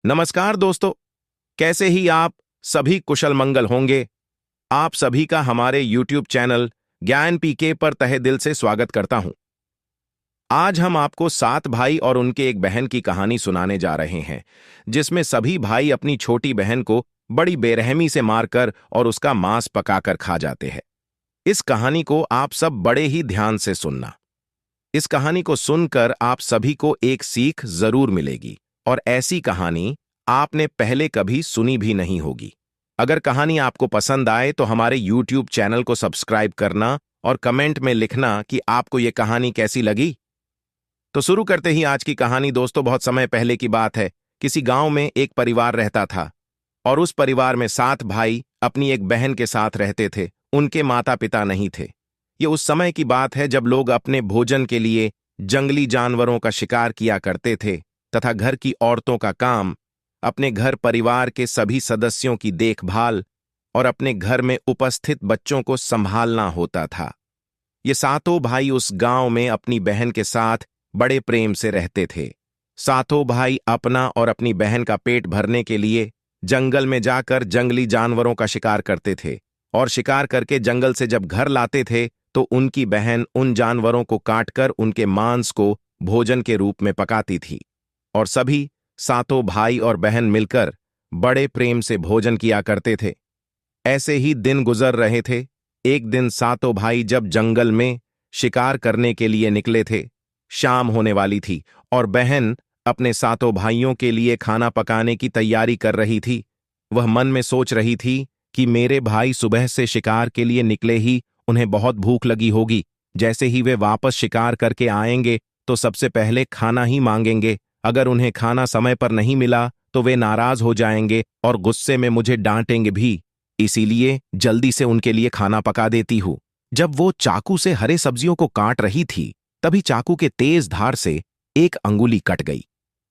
नमस्कार दोस्तों। कैसे ही आप सभी कुशल मंगल होंगे। आप सभी का हमारे YouTube चैनल ज्ञान पीके पर तहे दिल से स्वागत करता हूं। आज हम आपको 7 भाई और उनके एक बहन की कहानी सुनाने जा रहे हैं, जिसमें सभी भाई अपनी छोटी बहन को बड़ी बेरहमी से मारकर और उसका मांस पकाकर खा जाते हैं। इस कहानी को आप सब बड़े ही ध्यान से सुनना। इस कहानी को सुनकर आप सभी को एक सीख जरूर मिलेगी और ऐसी कहानी आपने पहले कभी सुनी भी नहीं होगी। अगर कहानी आपको पसंद आए तो हमारे YouTube चैनल को सब्सक्राइब करना और कमेंट में लिखना कि आपको ये कहानी कैसी लगी। तो शुरू करते ही आज की कहानी दोस्तों, बहुत समय पहले की बात है। किसी गांव में एक परिवार रहता था और उस परिवार में 7 भाई अपनी एक बहन के साथ रहते थे। उनके माता पिता नहीं थे। ये उस समय की बात है जब लोग अपने भोजन के लिए जंगली जानवरों का शिकार किया करते थे तथा घर की औरतों का काम अपने घर परिवार के सभी सदस्यों की देखभाल और अपने घर में उपस्थित बच्चों को संभालना होता था। ये 7 भाई उस गांव में अपनी बहन के साथ बड़े प्रेम से रहते थे। 7 भाई अपना और अपनी बहन का पेट भरने के लिए जंगल में जाकर जंगली जानवरों का शिकार करते थे और शिकार करके जंगल से जब घर लाते थे तो उनकी बहन उन जानवरों को काटकर उनके मांस को भोजन के रूप में पकाती थी और सभी 7 भाई और बहन मिलकर बड़े प्रेम से भोजन किया करते थे। ऐसे ही दिन गुजर रहे थे। एक दिन 7 भाई जब जंगल में शिकार करने के लिए निकले थे। शाम होने वाली थी और बहन अपने 7 भाइयों के लिए खाना पकाने की तैयारी कर रही थी। वह मन में सोच रही थी कि मेरे भाई सुबह से शिकार के लिए निकले ही उन्हें बहुत भूख लगी होगी। जैसे ही वे वापस शिकार करके आएंगे तो सबसे पहले खाना ही मांगेंगे। अगर उन्हें खाना समय पर नहीं मिला तो वे नाराज हो जाएंगे और गुस्से में मुझे डांटेंगे भी। इसीलिए जल्दी से उनके लिए खाना पका देती हूँ। जब वो चाकू से हरे सब्जियों को काट रही थी तभी चाकू के तेज धार से एक अंगुली कट गई।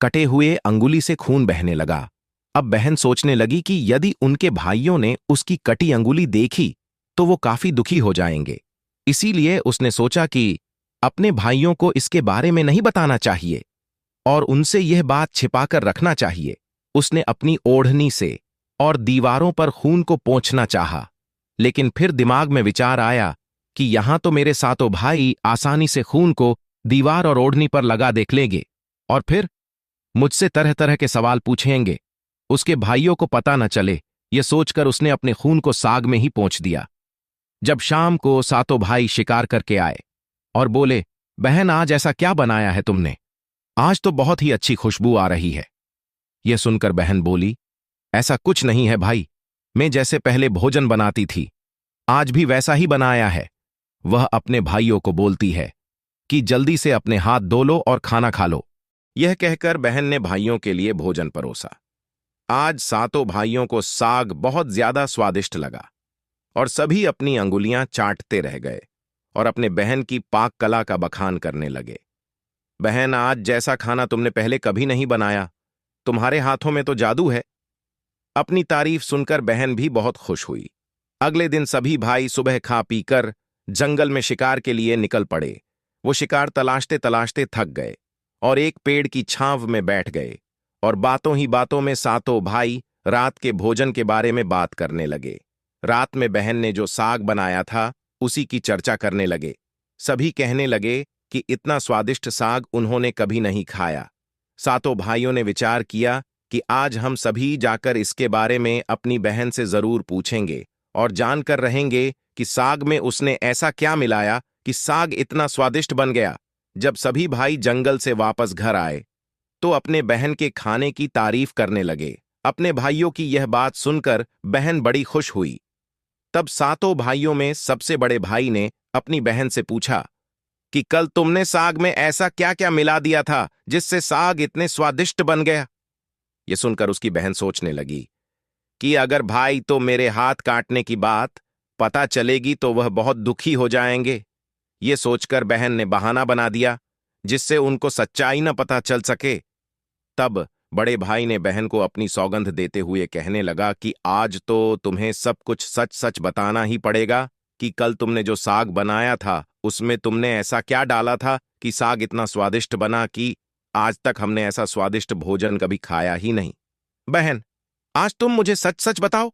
कटे हुए अंगुली से खून बहने लगा। अब बहन सोचने लगी कि यदि उनके भाइयों ने उसकी कटी अंगुली देखी तो वो काफी दुखी हो जाएंगे। इसीलिए उसने सोचा कि अपने भाइयों को इसके बारे में नहीं बताना चाहिए और उनसे यह बात छिपाकर रखना चाहिए। उसने अपनी ओढ़नी से और दीवारों पर खून को पोंछना चाहा, लेकिन फिर दिमाग में विचार आया कि यहां तो मेरे 7 भाई आसानी से खून को दीवार और ओढ़नी पर लगा देख लेंगे और फिर मुझसे तरह तरह के सवाल पूछेंगे। उसके भाइयों को पता न चले, यह सोचकर उसने अपने खून को साग में ही पोंछ दिया। जब शाम को 7 भाई शिकार करके आए और बोले, बहन आज ऐसा क्या बनाया है तुमने? आज तो बहुत ही अच्छी खुशबू आ रही है। यह सुनकर बहन बोली, ऐसा कुछ नहीं है भाई, मैं जैसे पहले भोजन बनाती थी आज भी वैसा ही बनाया है। वह अपने भाइयों को बोलती है कि जल्दी से अपने हाथ धो लो और खाना खा लो। यह कहकर बहन ने भाइयों के लिए भोजन परोसा। आज 7 भाइयों को साग बहुत ज्यादा स्वादिष्ट लगा और सभी अपनी अंगुलियां चाटते रह गए और अपने बहन की पाक कला का बखान करने लगे। बहन आज जैसा खाना तुमने पहले कभी नहीं बनाया, तुम्हारे हाथों में तो जादू है। अपनी तारीफ सुनकर बहन भी बहुत खुश हुई। अगले दिन सभी भाई सुबह खा पीकर जंगल में शिकार के लिए निकल पड़े। वो शिकार तलाशते तलाशते थक गए और एक पेड़ की छांव में बैठ गए और बातों ही बातों में 7 भाई रात के भोजन के बारे में बात करने लगे। रात में बहन ने जो साग बनाया था उसी की चर्चा करने लगे। सभी कहने लगे कि इतना स्वादिष्ट साग उन्होंने कभी नहीं खाया। 7 भाइयों ने विचार किया कि आज हम सभी जाकर इसके बारे में अपनी बहन से जरूर पूछेंगे और जानकर रहेंगे कि साग में उसने ऐसा क्या मिलाया कि साग इतना स्वादिष्ट बन गया। जब सभी भाई जंगल से वापस घर आए तो अपने बहन के खाने की तारीफ करने लगे। अपने भाइयों की यह बात सुनकर बहन बड़ी खुश हुई। तब 7 भाइयों में सबसे बड़े भाई ने अपनी बहन से पूछा कि कल तुमने साग में ऐसा क्या क्या मिला दिया था जिससे साग इतने स्वादिष्ट बन गया। यह सुनकर उसकी बहन सोचने लगी कि अगर भाई तो मेरे हाथ काटने की बात पता चलेगी तो वह बहुत दुखी हो जाएंगे। ये सोचकर बहन ने बहाना बना दिया जिससे उनको सच्चाई न पता चल सके। तब बड़े भाई ने बहन को अपनी सौगंध देते हुए कहने लगा कि आज तो तुम्हें सब कुछ सच सच बताना ही पड़ेगा कि कल तुमने जो साग बनाया था उसमें तुमने ऐसा क्या डाला था कि साग इतना स्वादिष्ट बना कि आज तक हमने ऐसा स्वादिष्ट भोजन कभी खाया ही नहीं। बहन, आज तुम मुझे सच सच बताओ।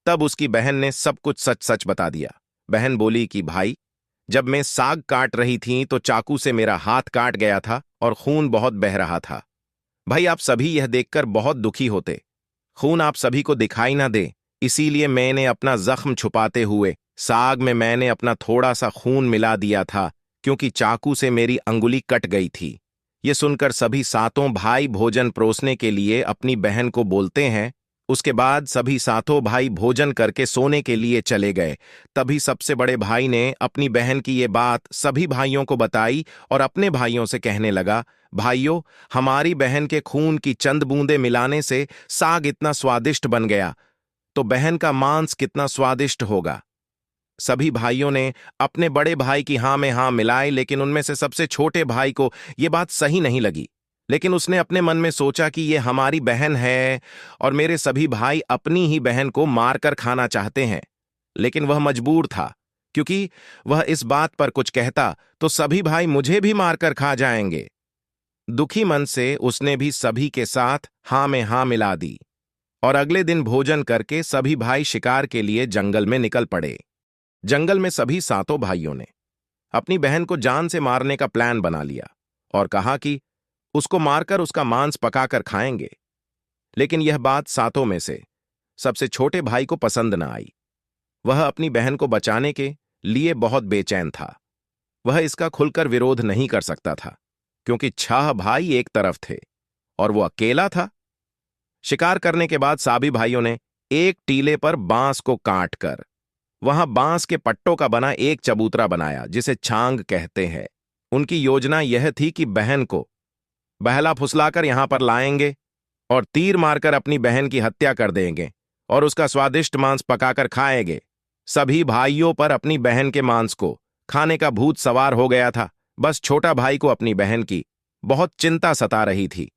तब उसकी बहन ने सब कुछ सच सच बता दिया। बहन बोली कि भाई, जब मैं साग काट रही थी तो चाकू से मेरा हाथ काट गया था और खून बहुत बह रहा था। भाई, आप सभी यह देखकर बहुत दुखी होते। खून आप सभी को दिखाई ना दे, इसीलिए मैंने अपना जख्म छुपाते हुए साग में मैंने अपना थोड़ा सा खून मिला दिया था, क्योंकि चाकू से मेरी अंगुली कट गई थी। ये सुनकर सभी सातों भाई भोजन परोसने के लिए अपनी बहन को बोलते हैं। उसके बाद सभी सातों भाई भोजन करके सोने के लिए चले गए। तभी सबसे बड़े भाई ने अपनी बहन की ये बात सभी भाइयों को बताई और अपने भाइयों से कहने लगा, भाइयों, हमारी बहन के खून की चंद बूंदें मिलाने से साग इतना स्वादिष्ट बन गया, तो बहन का मांस कितना स्वादिष्ट होगा। सभी भाइयों ने अपने बड़े भाई की हां में हां मिलाई, लेकिन उनमें से सबसे छोटे भाई को यह बात सही नहीं लगी। लेकिन उसने अपने मन में सोचा कि यह हमारी बहन है और मेरे सभी भाई अपनी ही बहन को मारकर खाना चाहते हैं। लेकिन वह मजबूर था, क्योंकि वह इस बात पर कुछ कहता तो सभी भाई मुझे भी मारकर खा जाएंगे। दुखी मन से उसने भी सभी के साथ हां में हां मिला दी और अगले दिन भोजन करके सभी भाई शिकार के लिए जंगल में निकल पड़े। जंगल में सभी सातों भाइयों ने अपनी बहन को जान से मारने का प्लान बना लिया और कहा कि उसको मारकर उसका मांस पकाकर खाएंगे। लेकिन यह बात सातों में से सबसे छोटे भाई को पसंद न आई। वह अपनी बहन को बचाने के लिए बहुत बेचैन था। वह इसका खुलकर विरोध नहीं कर सकता था, क्योंकि 6 भाई एक तरफ थे और वो अकेला था। शिकार करने के बाद सभी भाइयों ने एक टीले पर बांस को काटकर वहां बांस के पट्टों का बना एक चबूतरा बनाया, जिसे छांग कहते हैं। उनकी योजना यह थी कि बहन को बहला फुसलाकर यहां पर लाएंगे और तीर मारकर अपनी बहन की हत्या कर देंगे और उसका स्वादिष्ट मांस पकाकर खाएंगे। सभी भाइयों पर अपनी बहन के मांस को खाने का भूत सवार हो गया था। बस छोटा भाई को अपनी बहन की बहुत चिंता सता रही थी,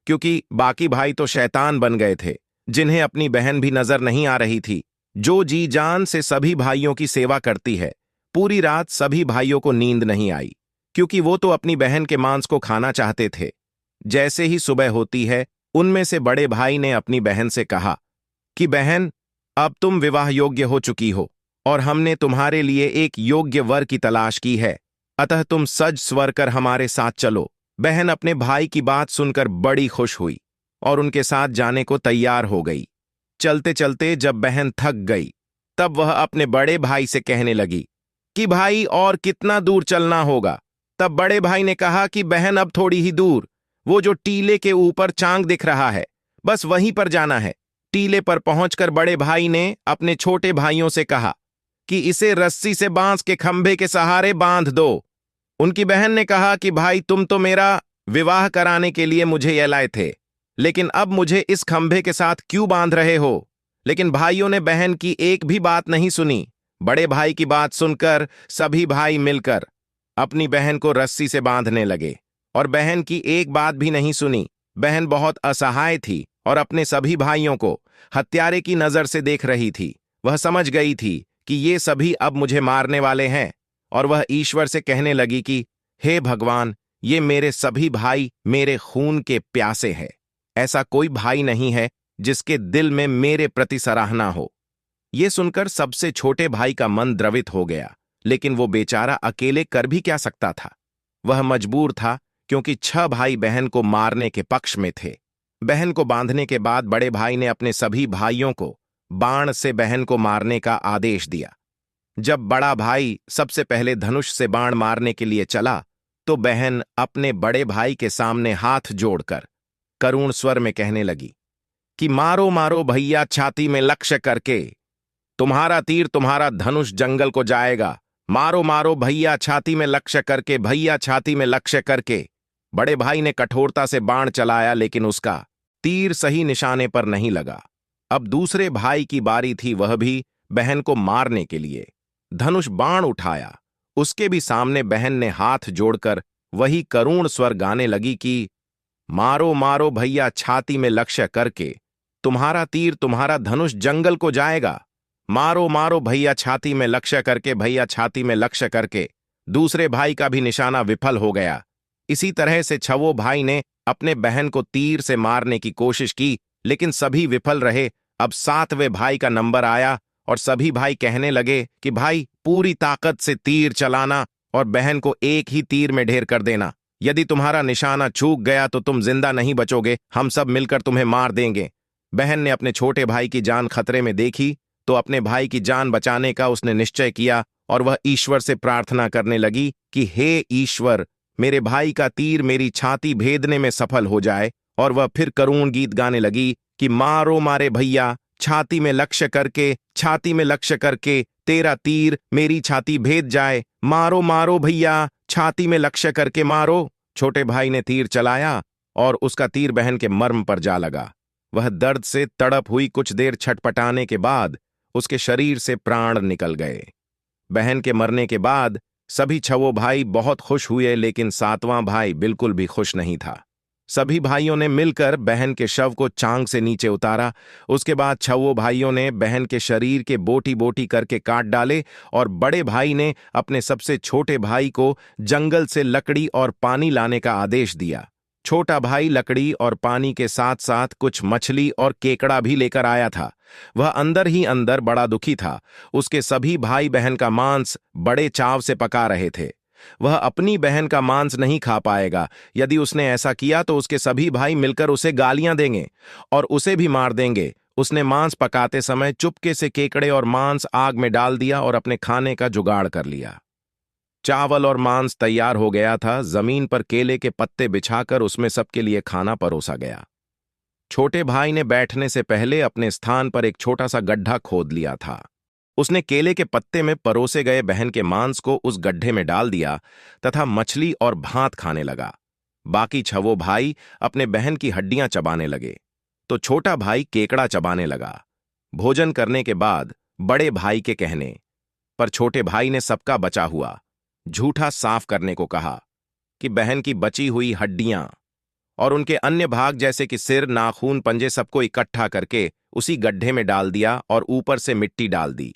क्योंकि बाकी भाई तो शैतान बन गए थे, जिन्हें अपनी बहन भी नजर नहीं आ रही थी, जो जी जान से सभी भाइयों की सेवा करती है। पूरी रात सभी भाइयों को नींद नहीं आई, क्योंकि वो तो अपनी बहन के मांस को खाना चाहते थे। जैसे ही सुबह होती है, उनमें से बड़े भाई ने अपनी बहन से कहा कि बहन, अब तुम विवाह योग्य हो चुकी हो और हमने तुम्हारे लिए एक योग्य वर की तलाश की है, अतः तुम सज स्वर कर हमारे साथ चलो। बहन अपने भाई की बात सुनकर बड़ी खुश हुई और उनके साथ जाने को तैयार हो गई। चलते चलते जब बहन थक गई, तब वह अपने बड़े भाई से कहने लगी कि भाई, और कितना दूर चलना होगा। तब बड़े भाई ने कहा कि बहन, अब थोड़ी ही दूर, वो जो टीले के ऊपर चांग दिख रहा है, बस वहीं पर जाना है। टीले पर पहुंचकर बड़े भाई ने अपने छोटे भाइयों से कहा कि इसे रस्सी से बांस के खंभे के सहारे बांध दो। उनकी बहन ने कहा कि भाई, तुम तो मेरा विवाह कराने के लिए मुझे ये लाए थे, लेकिन अब मुझे इस खंभे के साथ क्यों बांध रहे हो? लेकिन भाइयों ने बहन की एक भी बात नहीं सुनी। बड़े भाई की बात सुनकर सभी भाई मिलकर अपनी बहन को रस्सी से बांधने लगे और बहन की एक बात भी नहीं सुनी। बहन बहुत असहाय थी और अपने सभी भाइयों को हत्यारे की नजर से देख रही थी। वह समझ गई थी कि ये सभी अब मुझे मारने वाले हैं और वह ईश्वर से कहने लगी कि हे भगवान, ये मेरे सभी भाई मेरे खून के प्यासे हैं। ऐसा कोई भाई नहीं है जिसके दिल में मेरे प्रति सराहना हो। यह सुनकर सबसे छोटे भाई का मन द्रवित हो गया, लेकिन वो बेचारा अकेले कर भी क्या सकता था। वह मजबूर था, क्योंकि 6 भाई बहन को मारने के पक्ष में थे। बहन को बांधने के बाद बड़े भाई ने अपने सभी भाइयों को बाण से बहन को मारने का आदेश दिया। जब बड़ा भाई सबसे पहले धनुष से बाण मारने के लिए चला, तो बहन अपने बड़े भाई के सामने हाथ जोड़कर करुण स्वर में कहने लगी कि मारो मारो भैया, छाती में लक्ष्य करके, तुम्हारा तीर तुम्हारा धनुष जंगल को जाएगा। मारो मारो भैया, छाती में लक्ष्य करके, भैया छाती में लक्ष्य करके। बड़े भाई ने कठोरता से बाण चलाया, लेकिन उसका तीर सही निशाने पर नहीं लगा। अब दूसरे भाई की बारी थी। वह भी बहन को मारने के लिए धनुष बाण उठाया। उसके भी सामने बहन ने हाथ जोड़कर वही करुण स्वर गाने लगी कि मारो मारो भैया, छाती में लक्ष्य करके, तुम्हारा तीर तुम्हारा धनुष जंगल को जाएगा। मारो मारो भैया, छाती में लक्ष्य करके, भैया छाती में लक्ष्य करके। दूसरे भाई का भी निशाना विफल हो गया। इसी तरह से 6 भाई ने अपने बहन को तीर से मारने की कोशिश की, लेकिन सभी विफल रहे। अब सातवें भाई का नंबर आया और सभी भाई कहने लगे कि भाई पूरी ताकत से तीर चलाना और बहन को एक ही तीर में ढेर कर देना। यदि तुम्हारा निशाना चूक गया तो तुम जिंदा नहीं बचोगे, हम सब मिलकर तुम्हें मार देंगे। बहन ने अपने छोटे भाई की जान खतरे में देखी तो अपने भाई की जान बचाने का उसने निश्चय किया और वह ईश्वर से प्रार्थना करने लगी कि हे ईश्वर, मेरे भाई का तीर मेरी छाती भेदने में सफल हो जाए। और वह फिर करुण गीत गाने लगी कि मारो मारे भैया, छाती में लक्ष्य करके, छाती में लक्ष्य करके, तेरा तीर मेरी छाती भेद जाए, मारो मारो भैया, छाती में लक्ष्य करके मारो। छोटे भाई ने तीर चलाया और उसका तीर बहन के मर्म पर जा लगा। वह दर्द से तड़प हुई कुछ देर छटपटाने के बाद उसके शरीर से प्राण निकल गए। बहन के मरने के बाद सभी छवों भाई बहुत खुश हुए, लेकिन सातवां भाई बिल्कुल भी खुश नहीं था। सभी भाइयों ने मिलकर बहन के शव को चांग से नीचे उतारा। उसके बाद छवों भाइयों ने बहन के शरीर के बोटी बोटी करके काट डाले और बड़े भाई ने अपने सबसे छोटे भाई को जंगल से लकड़ी और पानी लाने का आदेश दिया। छोटा भाई लकड़ी और पानी के साथ साथ कुछ मछली और केकड़ा भी लेकर आया था। वह अंदर ही अंदर बड़ा दुखी था। उसके सभी भाई बहन का मांस बड़े चाव से पका रहे थे। वह अपनी बहन का मांस नहीं खा पाएगा। यदि उसने ऐसा किया तो उसके सभी भाई मिलकर उसे गालियां देंगे और उसे भी मार देंगे। उसने मांस पकाते समय चुपके से केकड़े और मांस आग में डाल दिया और अपने खाने का जुगाड़ कर लिया। चावल और मांस तैयार हो गया था। जमीन पर केले के पत्ते बिछाकर उसमें सबके लिए खाना परोसा गया। छोटे भाई ने बैठने से पहले अपने स्थान पर एक छोटा सा गड्ढा खोद लिया था। उसने केले के पत्ते में परोसे गए बहन के मांस को उस गड्ढे में डाल दिया तथा मछली और भात खाने लगा। बाकी छवों भाई अपने बहन की हड्डियां चबाने लगे तो छोटा भाई केकड़ा चबाने लगा। भोजन करने के बाद बड़े भाई के कहने पर छोटे भाई ने सबका बचा हुआ झूठा साफ करने को कहा कि बहन की बची हुई हड्डियां और उनके अन्य भाग जैसे कि सिर, नाखून, पंजे सबको इकट्ठा करके उसी गड्ढे में डाल दिया और ऊपर से मिट्टी डाल दी।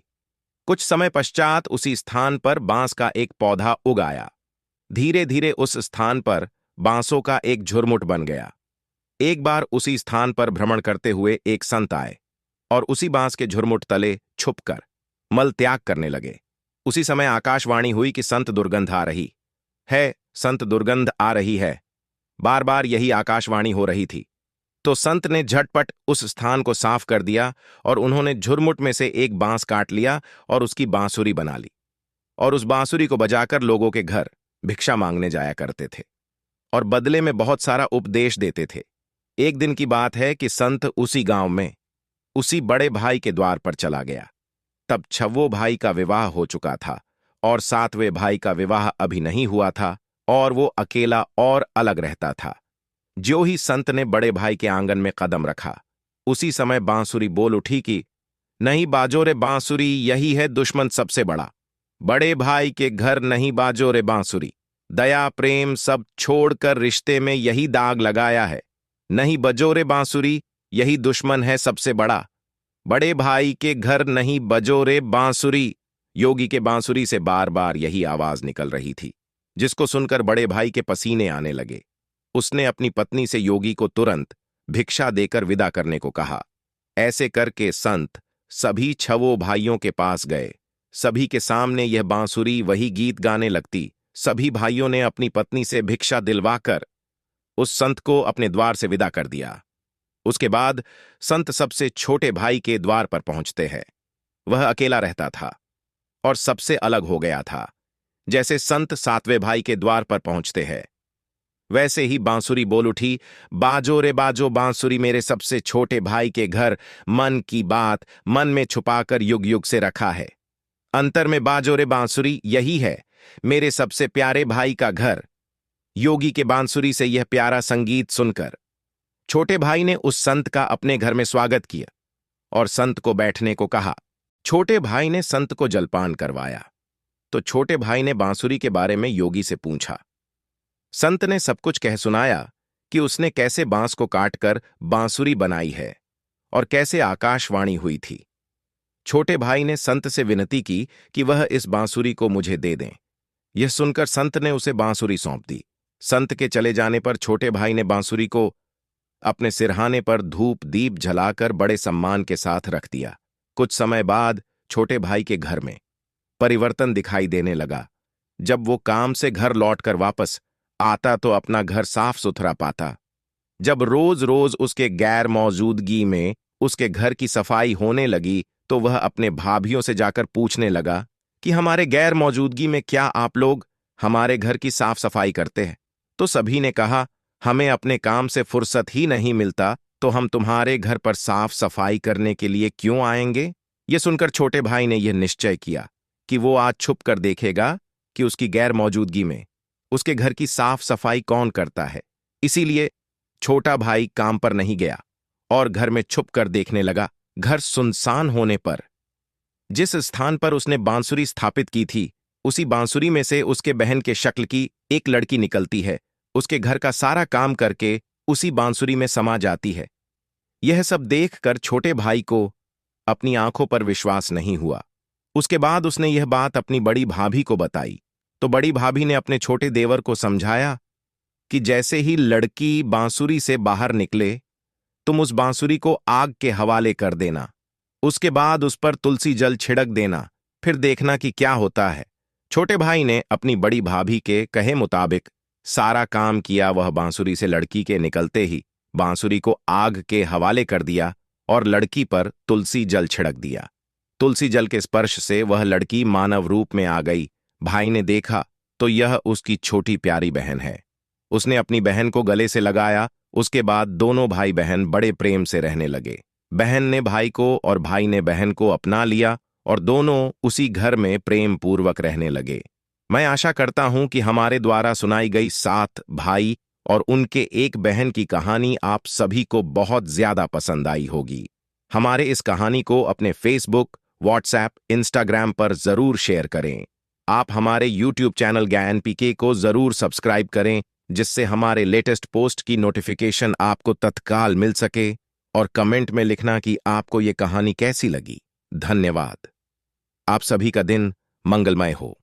कुछ समय पश्चात उसी स्थान पर बांस का एक पौधा उग आया। धीरे धीरे उस स्थान पर बांसों का एक झुरमुट बन गया। एक बार उसी स्थान पर भ्रमण करते हुए एक संत आए और उसी बांस के झुरमुट तले छुपकर मल त्याग करने लगे। उसी समय आकाशवाणी हुई कि संत दुर्गंध आ रही है, संत दुर्गंध आ रही है। बार बार यही आकाशवाणी हो रही थी। तो संत ने झटपट उस स्थान को साफ कर दिया और उन्होंने झुरमुट में से एक बांस काट लिया और उसकी बांसुरी बना ली और उस बांसुरी को बजाकर लोगों के घर भिक्षा मांगने जाया करते थे और बदले में बहुत सारा उपदेश देते थे। एक दिन की बात है कि संत उसी गांव में उसी बड़े भाई के द्वार पर चला गया। तब छवों भाई का विवाह हो चुका था और सातवें भाई का विवाह अभी नहीं हुआ था और वो अकेला और अलग रहता था। ज्यों ही संत ने बड़े भाई के आंगन में कदम रखा, उसी समय बांसुरी बोल उठी कि नहीं बाजो रे बांसुरी, यही है दुश्मन सबसे बड़ा। बड़े भाई के घर नहीं बाजो रे बांसुरी, दया प्रेम सब छोड़कर रिश्ते में यही दाग लगाया है। नहीं बजो रे बांसुरी, यही दुश्मन है सबसे बड़ा। बड़े भाई के घर नहीं बजो रे बांसुरी। योगी के बांसुरी से बार बार यही आवाज निकल रही थी, जिसको सुनकर बड़े भाई के पसीने आने लगे। उसने अपनी पत्नी से योगी को तुरंत भिक्षा देकर विदा करने को कहा। ऐसे करके संत सभी छवों भाइयों के पास गए। सभी के सामने यह बांसुरी वही गीत गाने लगती। सभी भाइयों ने अपनी पत्नी से भिक्षा दिलवाकर उस संत को अपने द्वार से विदा कर दिया। उसके बाद संत सबसे छोटे भाई के द्वार पर पहुंचते हैं। वह अकेला रहता था और सबसे अलग हो गया था। जैसे संत सातवें भाई के द्वार पर पहुंचते हैं, वैसे ही बांसुरी बोल उठी, बाजो रे बाजो बांसुरी, मेरे सबसे छोटे भाई के घर मन की बात मन में छुपाकर युग युग से रखा है। अंतर में बाजो रे बांसुरी, यही है मेरे सबसे प्यारे भाई का घर। योगी के बांसुरी से यह प्यारा संगीत सुनकर छोटे भाई ने उस संत का अपने घर में स्वागत किया और संत को बैठने को कहा। छोटे भाई ने संत को जलपान करवाया तो छोटे भाई ने बांसुरी के बारे में योगी से पूछा। संत ने सब कुछ कह सुनाया कि उसने कैसे बांस को काटकर बांसुरी बनाई है और कैसे आकाशवाणी हुई थी। छोटे भाई ने संत से विनती की कि वह इस बांसुरी को मुझे दे दें। यह सुनकर संत ने उसे बांसुरी सौंप दी। संत के चले जाने पर छोटे भाई ने बांसुरी को अपने सिरहाने पर धूप दीप जलाकर बड़े सम्मान के साथ रख दिया। कुछ समय बाद छोटे भाई के घर में परिवर्तन दिखाई देने लगा। जब वो काम से घर लौटकर वापस आता तो अपना घर साफ सुथरा पाता। जब रोज रोज उसके गैर मौजूदगी में उसके घर की सफाई होने लगी तो वह अपने भाभियों से जाकर पूछने लगा कि हमारे गैर मौजूदगी में क्या आप लोग हमारे घर की साफ सफाई करते हैं? तो सभी ने कहा, हमें अपने काम से फुर्सत ही नहीं मिलता, तो हम तुम्हारे घर पर साफ सफाई करने के लिए क्यों आएंगे? ये सुनकर छोटे भाई ने यह निश्चय किया कि वो आज छुप कर देखेगा कि उसकी गैर मौजूदगी में उसके घर की साफ सफाई कौन करता है। इसीलिए छोटा भाई काम पर नहीं गया और घर में छुप कर देखने लगा। घर सुनसान होने पर जिस स्थान पर उसने बांसुरी स्थापित की थी, उसी बांसुरी में से उसके बहन के शक्ल की एक लड़की निकलती है। उसके घर का सारा काम करके उसी बांसुरी में समा जाती है। यह सब देखकर छोटे भाई को अपनी आंखों पर विश्वास नहीं हुआ। उसके बाद उसने यह बात अपनी बड़ी भाभी को बताई तो बड़ी भाभी ने अपने छोटे देवर को समझाया कि जैसे ही लड़की बांसुरी से बाहर निकले तुम उस बांसुरी को आग के हवाले कर देना, उसके बाद उस पर तुलसी जल छिड़क देना, फिर देखना कि क्या होता है। छोटे भाई ने अपनी बड़ी भाभी के कहे मुताबिक सारा काम किया। वह बांसुरी से लड़की के निकलते ही बांसुरी को आग के हवाले कर दिया और लड़की पर तुलसी जल छिड़क दिया। तुलसी जल के स्पर्श से वह लड़की मानव रूप में आ गई। भाई ने देखा तो यह उसकी छोटी प्यारी बहन है। उसने अपनी बहन को गले से लगाया। उसके बाद दोनों भाई बहन बड़े प्रेम से रहने लगे। बहन ने भाई को और भाई ने बहन को अपना लिया और दोनों उसी घर में प्रेम पूर्वक रहने लगे। मैं आशा करता हूं कि हमारे द्वारा सुनाई गई 7 भाई और उनके एक बहन की कहानी आप सभी को बहुत ज्यादा पसंद आई होगी। हमारे इस कहानी को अपने फेसबुक, व्हाट्सएप, इंस्टाग्राम पर जरूर शेयर करें। आप हमारे यूट्यूब चैनल ज्ञान पीके को जरूर सब्सक्राइब करें, जिससे हमारे लेटेस्ट पोस्ट की नोटिफिकेशन आपको तत्काल मिल सके। और कमेंट में लिखना कि आपको ये कहानी कैसी लगी। धन्यवाद। आप सभी का दिन मंगलमय हो।